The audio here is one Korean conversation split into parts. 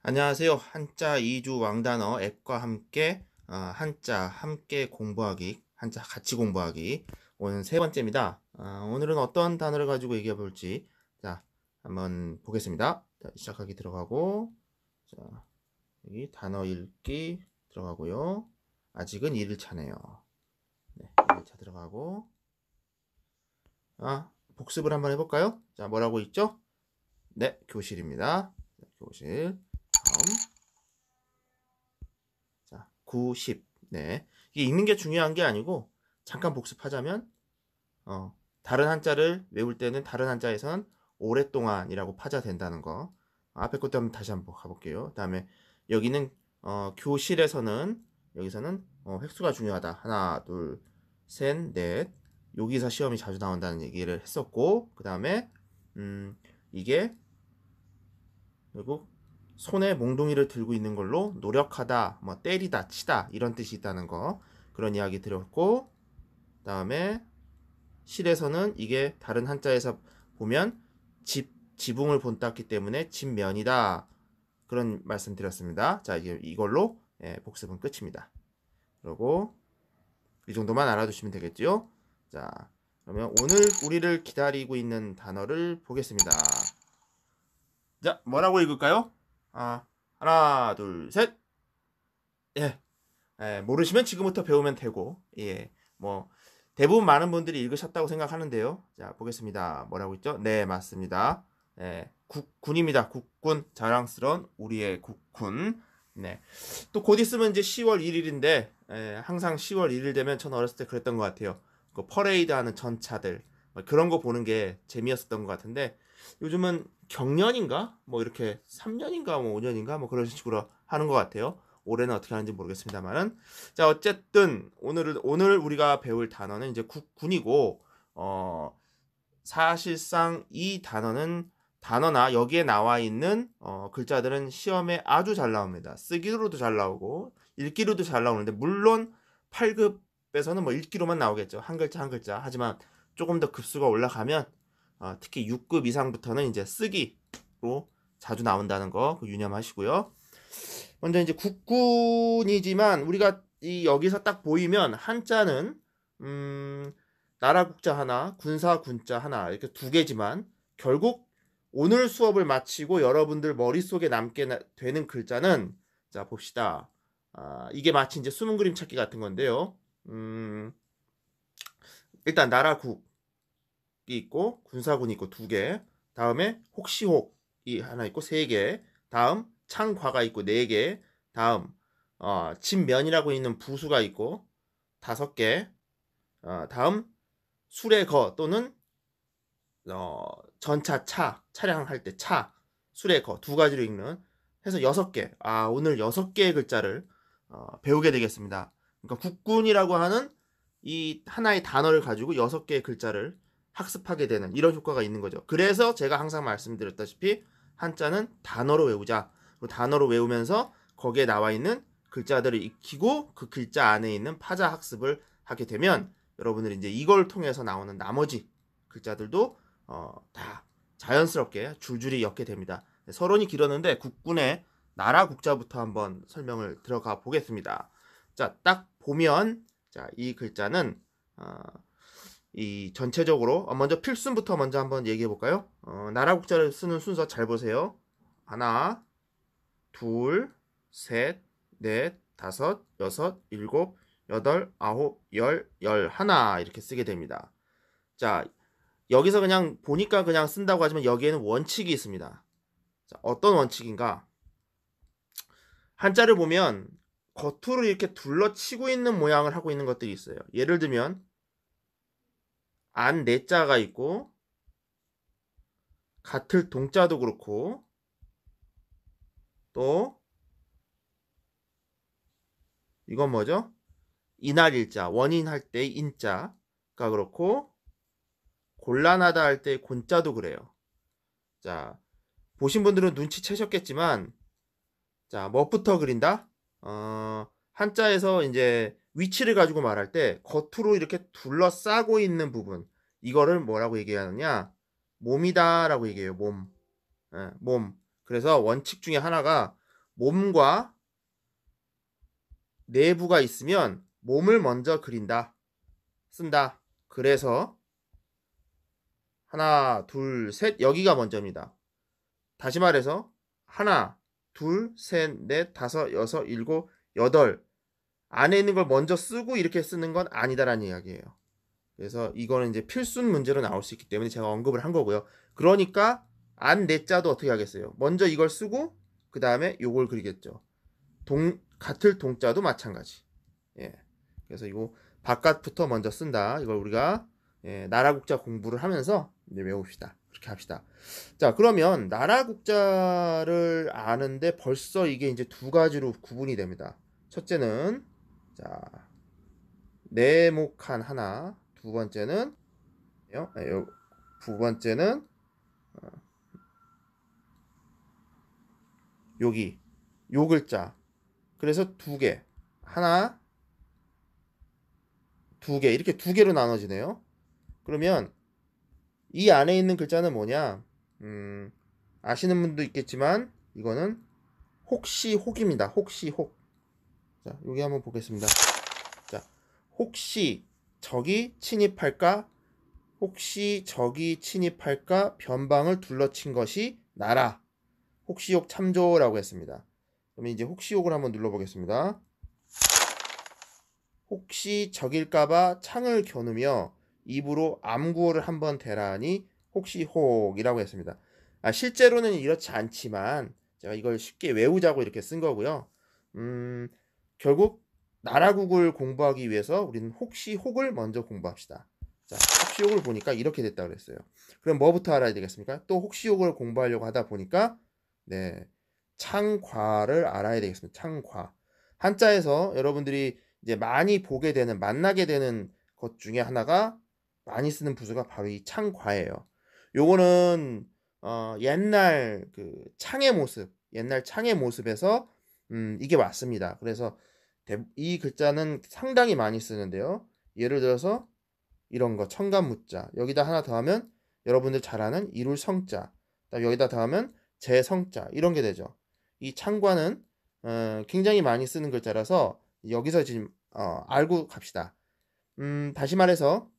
안녕하세요. 한자 2주 왕단어 앱과 함께 한자 함께 공부하기, 한자 같이 공부하기. 오늘 세 번째입니다. 오늘은 어떤 단어를 가지고 얘기해 볼지 자, 한번 보겠습니다. 자, 시작하기 들어가고, 자, 여기 단어 읽기 들어가고요. 아직은 1일차네요. 네, 1일차 들어가고, 복습을 한번 해볼까요? 자, 뭐라고 있죠? 네, 교실입니다. 교실. 다음. 자, 90. 네. 이게 읽는 게 중요한 게 아니고, 잠깐 복습하자면, 다른 한자를 외울 때는 다른 한자에선 오랫동안이라고 파자 된다는 거. 앞에 것도 한번 다시 한번 가볼게요. 다음에 여기는, 교실에서는, 여기서는, 획수가 중요하다. 하나, 둘, 셋, 넷. 여기서 시험이 자주 나온다는 얘기를 했었고, 그 다음에, 이게, 결국, 손에 몽둥이를 들고 있는 걸로 노력하다, 뭐 때리다, 치다 이런 뜻이 있다는 거 그런 이야기 드렸고 다음에 실에서는 이게 다른 한자에서 보면 지붕을 본땄기 때문에 집면이다 그런 말씀 드렸습니다. 자 이제 이걸로 복습은 끝입니다. 그리고 이 정도만 알아두시면 되겠죠. 자 그러면 오늘 우리를 기다리고 있는 단어를 보겠습니다. 자 뭐라고 읽을까요? 하나, 둘, 셋. 예. 모르시면 지금부터 배우면 되고, 예. 뭐, 대부분 많은 분들이 읽으셨다고 생각하는데요. 자, 보겠습니다. 뭐라고 있죠? 네, 맞습니다. 국군입니다. 국군. 자랑스러운 우리의 국군. 네. 또 곧 있으면 이제 10월 1일인데, 항상 10월 1일 되면 전 어렸을 때 그랬던 것 같아요. 그 퍼레이드 하는 전차들. 뭐 그런 거 보는 게 재미였었던 것 같은데, 요즘은 경년인가? 뭐 이렇게 3년인가 뭐 5년인가 뭐 그런 식으로 하는 것 같아요. 올해는 어떻게 하는지 모르겠습니다만은. 자, 어쨌든 오늘 우리가 배울 단어는 이제 국군이고, 사실상 이 단어나 여기에 나와 있는 글자들은 시험에 아주 잘 나옵니다. 쓰기로도 잘 나오고 읽기로도 잘 나오는데 물론 8급에서는 뭐 읽기로만 나오겠죠. 한 글자 한 글자. 하지만 조금 더 급수가 올라가면 특히 6급 이상부터는 이제 쓰기로 자주 나온다는 거 유념하시고요. 먼저 이제 국군이지만 우리가 여기서 딱 보이면 한자는 나라 국자 하나, 군사 군자 하나 이렇게 두 개지만 결국 오늘 수업을 마치고 여러분들 머릿속에 남게 되는 글자는 자 봅시다. 이게 마치 이제 숨은 그림 찾기 같은 건데요. 일단 나라국이 있고 군사군이 있고 두 개. 다음에 혹시혹이 하나 있고 세 개. 다음 창과가 있고 네 개. 다음 진면이라고 있는 부수가 있고 다섯 개. 다음 술의 거 또는 전차 차량 할 때 차 술의 거 두 가지로 읽는 해서 여섯 개. 오늘 여섯 개의 글자를 배우게 되겠습니다. 그러니까 국군이라고 하는 이 하나의 단어를 가지고 여섯 개의 글자를 학습하게 되는 이런 효과가 있는 거죠. 그래서 제가 항상 말씀드렸다시피 한자는 단어로 외우자. 단어로 외우면서 거기에 나와 있는 글자들을 익히고 그 글자 안에 있는 파자 학습을 하게 되면 여러분들이 이제 이걸 통해서 나오는 나머지 글자들도 다 자연스럽게 줄줄이 엮게 됩니다. 서론이 길었는데 국군의 나라 국자부터 한번 설명을 들어가 보겠습니다. 자, 딱 보면 자, 이 글자는 이 전체적으로 먼저 필순부터 먼저 한번 얘기해 볼까요? 나라 국자를 쓰는 순서 잘 보세요. 하나, 둘, 셋, 넷, 다섯, 여섯, 일곱, 여덟, 아홉, 열 하나 이렇게 쓰게 됩니다. 자, 여기서 그냥 보니까 그냥 쓴다고 하지만 여기에는 원칙이 있습니다. 자, 어떤 원칙인가? 한자를 보면 겉으로 이렇게 둘러치고 있는 모양을 하고 있는 것들이 있어요. 예를 들면 안 내자가 있고 같을 동자도 그렇고 또 이건 뭐죠? 이날일자 원인 할 때 인자가 그렇고 곤란하다 할 때 곤자도 그래요. 자 보신 분들은 눈치채셨겠지만 자 뭐부터 그린다? 한자에서 이제 위치를 가지고 말할 때 겉으로 이렇게 둘러싸고 있는 부분 이거를 뭐라고 얘기하느냐 몸이다 라고 얘기해요. 몸. 몸. 그래서 원칙 중에 하나가 몸과 내부가 있으면 몸을 먼저 그린다. 쓴다. 그래서 하나, 둘, 셋 여기가 먼저입니다. 다시 말해서 하나, 둘, 셋, 넷, 다섯, 여섯, 일곱, 여덟 안에 있는 걸 먼저 쓰고 이렇게 쓰는 건 아니다라는 이야기예요. 그래서 이거는 이제 필순 문제로 나올 수 있기 때문에 제가 언급을 한 거고요. 그러니까 안 내자도 어떻게 하겠어요? 먼저 이걸 쓰고 그 다음에 요걸 그리겠죠. 같을 동자도 마찬가지. 예. 그래서 이거 바깥부터 먼저 쓴다. 이걸 우리가 나라 국자 공부를 하면서 이제 외웁시다. 그렇게 합시다. 자, 그러면 나라 국자를 아는데 벌써 이게 이제 두 가지로 구분이 됩니다. 첫째는 자, 네모칸 하나, 두 번째는 여기 요 글자. 그래서 두 개. 하나, 두 개. 이렇게 두 개로 나눠지네요. 그러면 이 안에 있는 글자는 뭐냐? 아시는 분도 있겠지만 이거는 혹시 혹입니다. 혹시 혹. 자, 여기 한번 보겠습니다. 자, 혹시 적이 침입할까? 혹시 적이 침입할까? 변방을 둘러친 것이 나라. 혹시욕 참조라고 했습니다. 그러면 이제 혹시욕을 한번 눌러보겠습니다. 혹시 적일까봐 창을 겨누며 입으로 암구호를 한번 대라니 혹시혹이라고 했습니다. 실제로는 이렇지 않지만 제가 이걸 쉽게 외우자고 이렇게 쓴 거고요. 결국 나라국을 공부하기 위해서 우리는 혹시혹을 먼저 공부합시다. 자, 혹시혹을 보니까 이렇게 됐다 그랬어요. 그럼 뭐부터 알아야 되겠습니까? 또 혹시혹을 공부하려고 하다 보니까 창과를 알아야 되겠습니다. 창과. 한자에서 여러분들이 이제 많이 보게 되는, 만나게 되는 것 중에 하나가 많이 쓰는 부수가 바로 이 창과예요. 요거는 옛날 그 창의 모습, 옛날 창의 모습에서 이게 왔습니다. 그래서 이 글자는 상당히 많이 쓰는데요. 예를 들어서 이런 거 청간무자 여기다 하나 더하면 여러분들 잘 아는 이룰 성자, 여기다 더하면 재성자 이런 게 되죠. 이 창과는 굉장히 많이 쓰는 글자라서 여기서 지금 알고 갑시다. 다시 말해서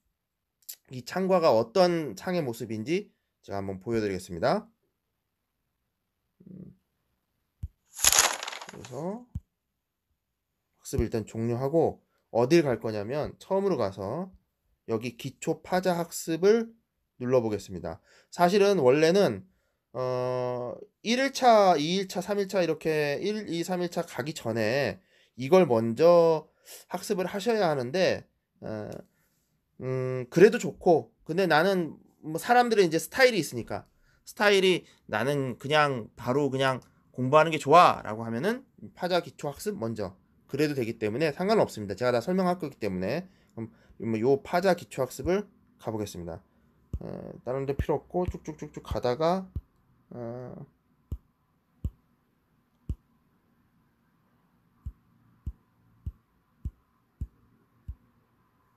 이 창과가 어떤 창의 모습인지 제가 한번 보여드리겠습니다. 그래서 학습을 일단 종료하고 어딜 갈 거냐면 처음으로 가서 여기 기초 파자 학습을 눌러보겠습니다. 사실은 원래는 1일차, 2일차, 3일차 이렇게 1, 2, 3일차 가기 전에 이걸 먼저 학습을 하셔야 하는데 그래도 좋고 근데 나는 뭐 사람들은 이제 스타일이 있으니까 스타일이 나는 그냥 바로 그냥 공부하는 게 좋아 라고 하면은 파자 기초 학습 먼저 그래도 되기 때문에 상관없습니다. 제가 다 설명할 거기 때문에 그럼 요 파자 기초 학습을 가보겠습니다. 다른 데 필요 없고 쭉쭉쭉쭉 가다가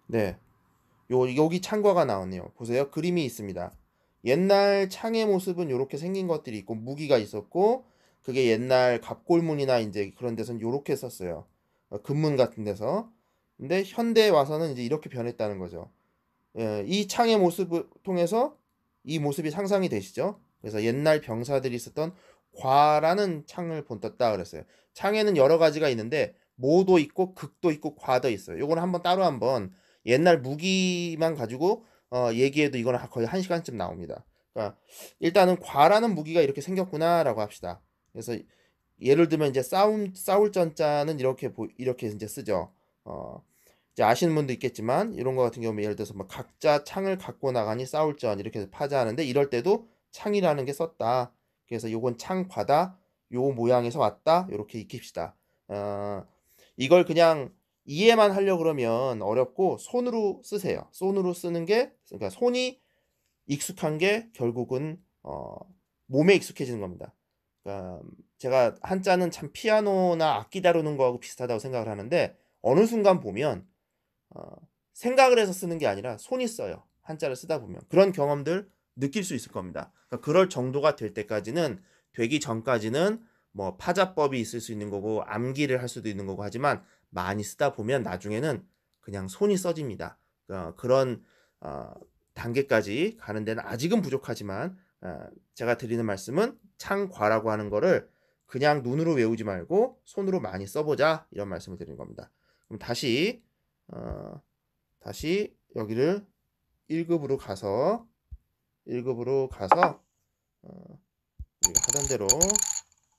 네, 여기 창과가 나왔네요. 보세요. 그림이 있습니다. 옛날 창의 모습은 이렇게 생긴 것들이 있고 무기가 있었고 그게 옛날 갑골문이나 이제 그런 데서는 이렇게 썼어요. 금문 같은 데서. 근데 현대에 와서는 이제 이렇게 변했다는 거죠. 이 창의 모습을 통해서 이 모습이 상상이 되시죠? 그래서 옛날 병사들이 쓰던 과라는 창을 본떴다 그랬어요. 창에는 여러 가지가 있는데 모도 있고 극도 있고 과도 있어요. 요거는 한번 따로 한번 옛날 무기만 가지고 얘기해도 이거는 거의 1시간쯤 나옵니다. 그러니까 일단은 과라는 무기가 이렇게 생겼구나라고 합시다. 그래서 예를 들면 이제 싸울 전자는 이렇게 이제 쓰죠. 이제 아시는 분도 있겠지만 이런 거 같은 경우는 예를 들어서 막 각자 창을 갖고 나가니 싸울 전 이렇게 파자하는데 이럴 때도 창이라는 게 썼다. 그래서 요건 창과다. 요 모양에서 왔다. 이렇게 익힙시다. 이걸 그냥 이해만 하려 그러면 어렵고 손으로 쓰세요. 손으로 쓰는 게 그러니까 손이 익숙한 게 결국은 몸에 익숙해지는 겁니다. 그러니까 제가 한자는 참 피아노나 악기 다루는 거하고 비슷하다고 생각을 하는데 어느 순간 보면 생각을 해서 쓰는 게 아니라 손이 써요. 한자를 쓰다 보면 그런 경험들 느낄 수 있을 겁니다. 그러니까 그럴 정도가 될 때까지는 되기 전까지는 뭐 파자법이 있을 수 있는 거고 암기를 할 수도 있는 거고 하지만 많이 쓰다 보면 나중에는 그냥 손이 써집니다. 그런 단계까지 가는 데는 아직은 부족하지만 제가 드리는 말씀은 창과라고 하는 거를 그냥 눈으로 외우지 말고 손으로 많이 써보자 이런 말씀을 드리는 겁니다. 그럼 다시 여기를 1급으로 가서 우리가 하던 대로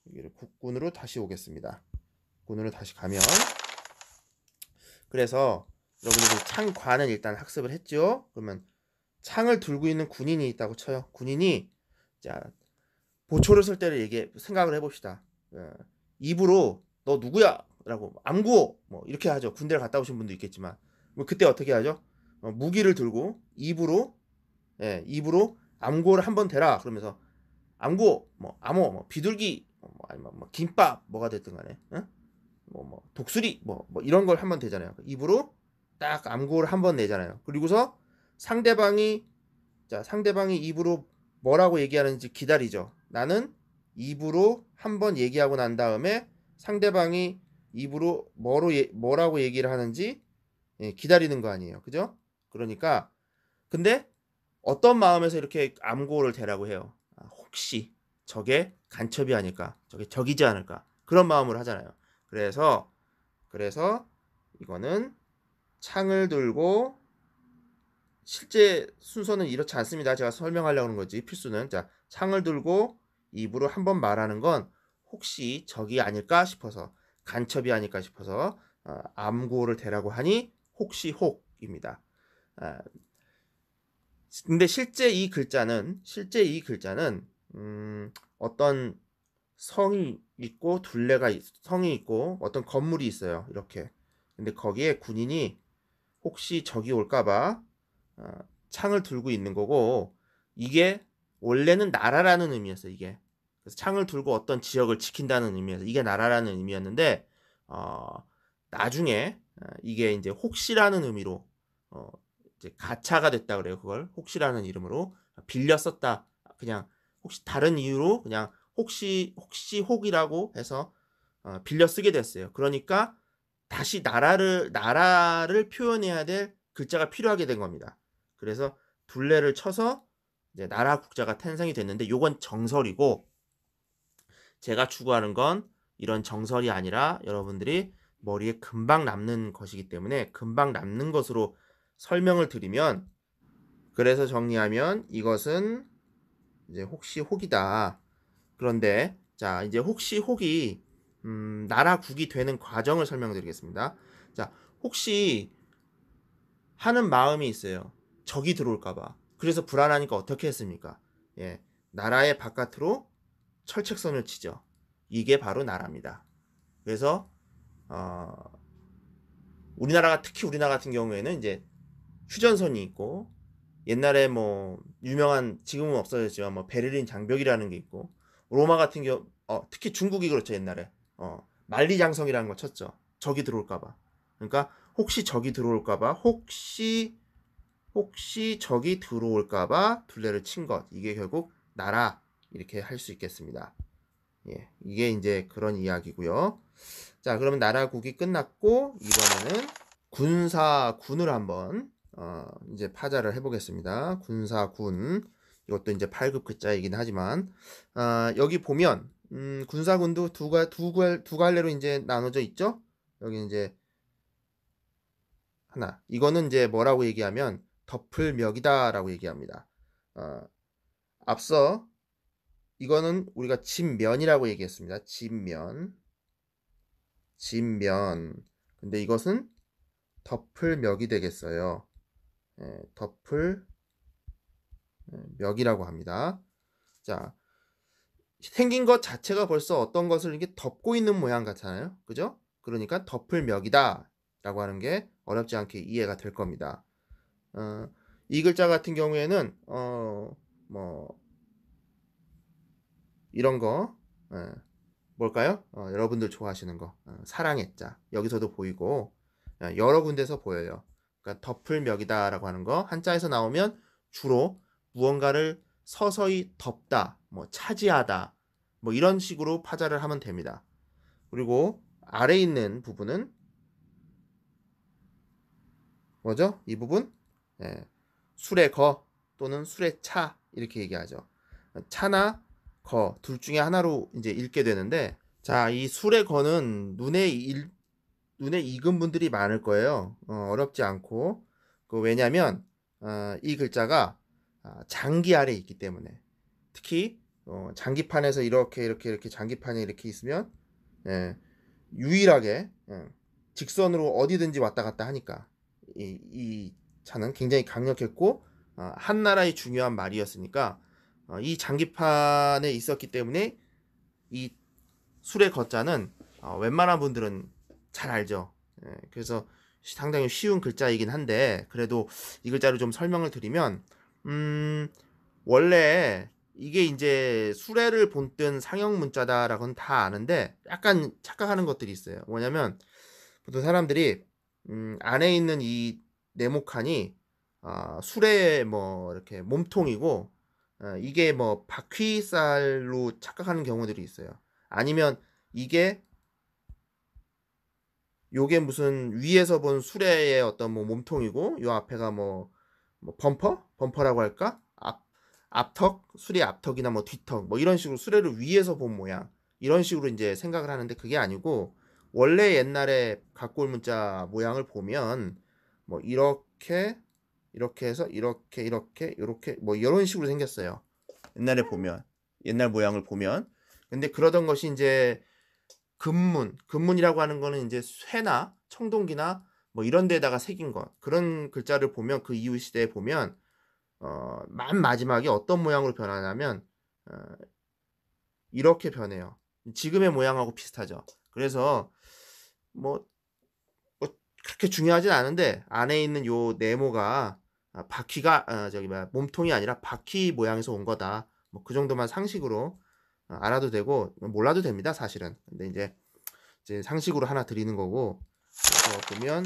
여기를 국군으로 다시 오겠습니다. 군으로 다시 가면 그래서 여러분들이 창과는 일단 학습을 했죠. 그러면 창을 들고 있는 군인이 있다고 쳐요. 군인이 자 보초를 쓸 때를 생각을 해봅시다. 입으로 너 누구야? 라고 암구 뭐 이렇게 하죠. 군대를 갔다 오신 분도 있겠지만 뭐 그때 어떻게 하죠? 무기를 들고 입으로 암구를 한번 대라 그러면서 암구 뭐 암호 뭐 비둘기 아니면 뭐 김밥 뭐가 됐든 간에 뭐 독수리 뭐 이런 걸 한번 대잖아요. 입으로 딱 암구를 한번 내잖아요. 그리고서 상대방이 입으로 뭐라고 얘기하는지 기다리죠. 나는 입으로 한번 얘기하고 난 다음에 상대방이 입으로 뭐라고 얘기를 하는지 기다리는 거 아니에요. 그죠? 그러니까 근데 어떤 마음에서 이렇게 암고를 대라고 해요. 혹시 저게 간첩이 아닐까? 저게 적이지 않을까? 그런 마음으로 하잖아요. 그래서 이거는 창을 들고 실제 순서는 이렇지 않습니다. 제가 설명하려고 하는 거지. 필수는 자 창을 들고 입으로 한번 말하는 건 혹시 적이 아닐까 싶어서 간첩이 아닐까 싶어서 암고를 대라고 하니 혹시 혹입니다. 근데 실제 이 글자는 어떤 성이 있고 성이 있고 어떤 건물이 있어요. 이렇게. 근데 거기에 군인이 혹시 적이 올까봐 창을 들고 있는 거고 이게 원래는 나라라는 의미였어요. 이게 그래서 창을 들고 어떤 지역을 지킨다는 의미에서 이게 나라라는 의미였는데 나중에 이게 이제 혹시라는 의미로 이제 가차가 됐다 그래요. 그걸 혹시라는 이름으로 빌려 썼다. 그냥 혹시 다른 이유로 그냥 혹시 혹이라고 해서 빌려 쓰게 됐어요. 그러니까 다시 나라를 표현해야 될 글자가 필요하게 된 겁니다. 그래서 둘레를 쳐서 이제 나라 국자가 탄생이 됐는데 요건 정설이고 제가 추구하는 건 이런 정설이 아니라 여러분들이 머리에 금방 남는 것이기 때문에 금방 남는 것으로 설명을 드리면 그래서 정리하면 이것은 이제 혹시 혹이다. 그런데 자 이제 혹시 혹이 나라국이 되는 과정을 설명드리겠습니다. 자 혹시 하는 마음이 있어요. 적이 들어올까봐. 그래서 불안하니까 어떻게 했습니까? 나라의 바깥으로 철책선을 치죠. 이게 바로 나라입니다. 그래서 특히 우리나라 같은 경우에는 이제 휴전선이 있고 옛날에 뭐 유명한 지금은 없어졌지만 뭐 베를린 장벽이라는 게 있고 로마 같은 경우 특히 중국이 그렇죠. 옛날에 만리장성이라는 거 쳤죠. 적이 들어올까봐. 그러니까 혹시 적이 들어올까봐 혹시 적이 들어올까봐 둘레를 친 것. 이게 결국 나라 이렇게 할 수 있겠습니다. 이게 이제 그런 이야기고요. 자, 그러면 나라국이 끝났고 이번에는 군을 한번 이제 파자를 해보겠습니다. 군사군 이것도 이제 8급 글자이긴 하지만 여기 보면 군사군도 두 갈래로 이제 나눠져 있죠. 여기 이제 하나 이거는 이제 뭐라고 얘기하면 덮을멱이다라고 얘기합니다. 앞서 이거는 우리가 진면이라고 얘기했습니다. 진면. 근데 이것은 덮을멱이 되겠어요. 덮을멱이라고 합니다. 자, 생긴 것 자체가 벌써 어떤 것을 이렇게 덮고 있는 모양 같잖아요. 그죠? 그러니까 덮을멱이다 라고 하는 게 어렵지 않게 이해가 될 겁니다. 이 글자 같은 경우에는 뭐 이런 거 뭘까요? 여러분들 좋아하시는 거 사랑의 자 여기서도 보이고 여러 군데서 보여요. 그러니까 덮을멱이다 라고 하는 거 한자에서 나오면 주로 무언가를 서서히 덮다, 뭐 차지하다, 뭐 이런 식으로 파자를 하면 됩니다. 그리고 아래 있는 부분은 뭐죠? 이 부분? 예, 술의 거 또는 술의 차 이렇게 얘기하죠. 차나 거 둘 중에 하나로 이제 읽게 되는데, 자, 이 술의 거는 눈에 익은 분들이 많을 거예요. 어렵지 않고. 왜냐면 이 글자가 장기 아래 있기 때문에. 특히 장기판에서 이렇게 장기판에 이렇게 있으면, 예, 유일하게 직선으로 어디든지 왔다 갔다 하니까 이 차는 굉장히 강력했고, 한 나라의 중요한 말이었으니까, 이 장기판에 있었기 때문에 이 술의 거자는 웬만한 분들은 잘 알죠. 그래서 상당히 쉬운 글자이긴 한데, 그래도 이 글자를 좀 설명을 드리면, 원래 이게 이제 수레를 본뜬 상형 문자다라고는 다 아는데, 약간 착각하는 것들이 있어요. 뭐냐면 보통 사람들이 안에 있는 이 네모칸이 수레의 뭐 이렇게 몸통이고, 이게 뭐 바퀴살로 착각하는 경우들이 있어요. 아니면 이게 요게 무슨 위에서 본 수레의 어떤 뭐 몸통이고, 요 앞에가 뭐 범퍼라고 할까? 앞턱, 수레 앞턱이나 뭐 뒤턱, 뭐 이런 식으로 수레를 위에서 본 모양, 이런 식으로 이제 생각을 하는데, 그게 아니고 원래 옛날에 각골 문자 모양을 보면 뭐 이렇게 해서 이렇게 뭐 이런 식으로 생겼어요. 옛날에 보면, 옛날 모양을 보면. 근데 그러던 것이 이제 근문이라고 하는 거는 이제 쇠나 청동기나 뭐 이런 데다가 새긴 것, 그런 글자를 보면, 그 이후 시대에 보면 맨 마지막에 어떤 모양으로 변하냐면 어, 이렇게 변해요. 지금의 모양하고 비슷하죠. 그래서 뭐, 그렇게 중요하진 않은데, 안에 있는 요 네모가 바퀴가 저기 뭐야 몸통이 아니라 바퀴 모양에서 온 거다. 뭐 그 정도만 상식으로 알아도 되고, 몰라도 됩니다, 사실은. 근데 이제 상식으로 하나 드리는 거고. 그래서 보면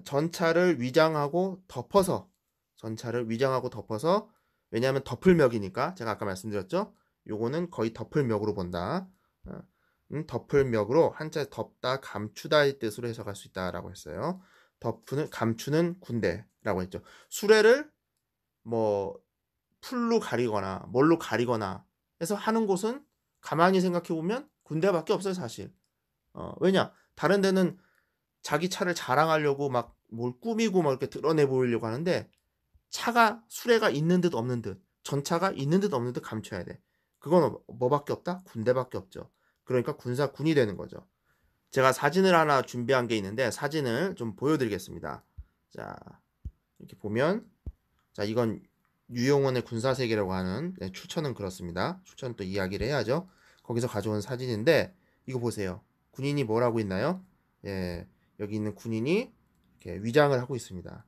전차를 위장하고 덮어서, 왜냐하면 덮을멱이니까, 제가 아까 말씀드렸죠. 요거는 거의 덮을멱으로 본다. 덮을멱으로, 한자 덮다 감추다의 뜻으로 해석할 수 있다라고 했어요. 감추는 군대라고 했죠. 수레를 뭐 풀로 가리거나 뭘로 가리거나 해서 하는 곳은 가만히 생각해 보면 군대밖에 없어요, 사실. 왜냐, 다른 데는 자기 차를 자랑하려고 막 뭘 꾸미고 막 이렇게 드러내 보이려고 하는데, 수레가 있는 듯 없는 듯, 전차가 있는 듯 없는 듯 감춰야 돼. 그건 뭐밖에 없다? 군대밖에 없죠. 그러니까 군이 되는 거죠. 제가 사진을 하나 준비한 게 있는데, 사진을 좀 보여드리겠습니다. 자, 이렇게 보면, 자, 이건 유용원의 군사세계라고 하는, 출처는 그렇습니다. 출처는 또 이야기를 해야죠. 거기서 가져온 사진인데, 이거 보세요. 군인이 뭘 하고 있나요? 예, 여기 있는 군인이 이렇게 위장을 하고 있습니다.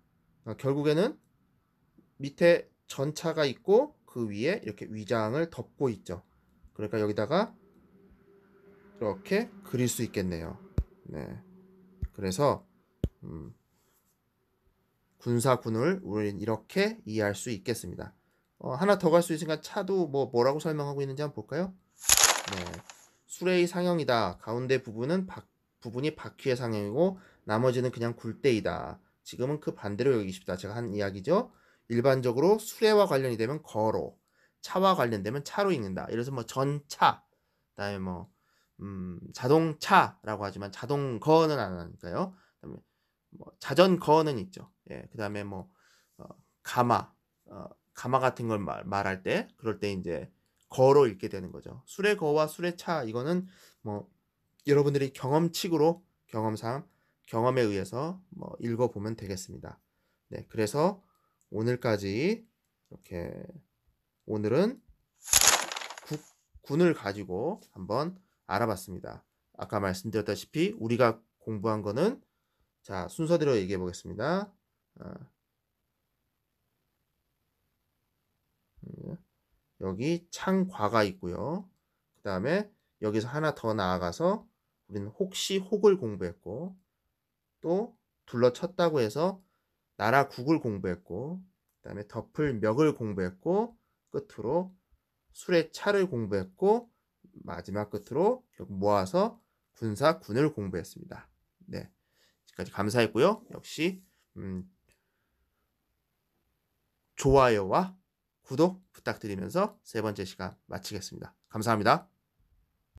결국에는 밑에 전차가 있고 그 위에 이렇게 위장을 덮고 있죠. 그러니까 여기다가 이렇게 그릴 수 있겠네요. 네. 그래서 군사군을 우리는 이렇게 이해할 수 있겠습니다. 하나 더 갈 수 있으니까 차도 뭐라고 설명하고 있는지 한번 볼까요? 네. 수레의 상형이다. 가운데 부분이 바퀴의 상형이고 나머지는 그냥 굴대이다. 지금은 그 반대로 여기십시다. 제가 한 이야기죠. 일반적으로 수레와 관련이 되면 거로, 차와 관련되면 차로 읽는다. 이래서 뭐 전차, 그다음에 뭐 자동차라고 하지만 자동거는 안 하니까요. 그다음에 뭐 자전거는 있죠. 예, 그다음에 뭐 어, 가마, 가마 같은 걸 말할 때, 그럴 때 이제 거로 읽게 되는 거죠. 술의 거와 술의 차, 이거는 뭐 여러분들이 경험에 의해서 뭐 읽어보면 되겠습니다. 네, 그래서 오늘까지 이렇게, 오늘은 군을 가지고 한번 알아봤습니다. 아까 말씀드렸다시피 우리가 공부한 거는, 자, 순서대로 얘기해 보겠습니다. 여기 창과가 있고요. 그 다음에 여기서 하나 더 나아가서 우리는 혹시 혹을 공부했고, 또 둘러쳤다고 해서 나라국을 공부했고, 그 다음에 덮을 멱을 공부했고, 끝으로 술의 차를 공부했고, 마지막 끝으로 결국 모아서 군사 군을 공부했습니다. 네, 지금까지 감사했고요. 역시 좋아요와 구독 부탁드리면서 세 번째 시간 마치겠습니다. 감사합니다.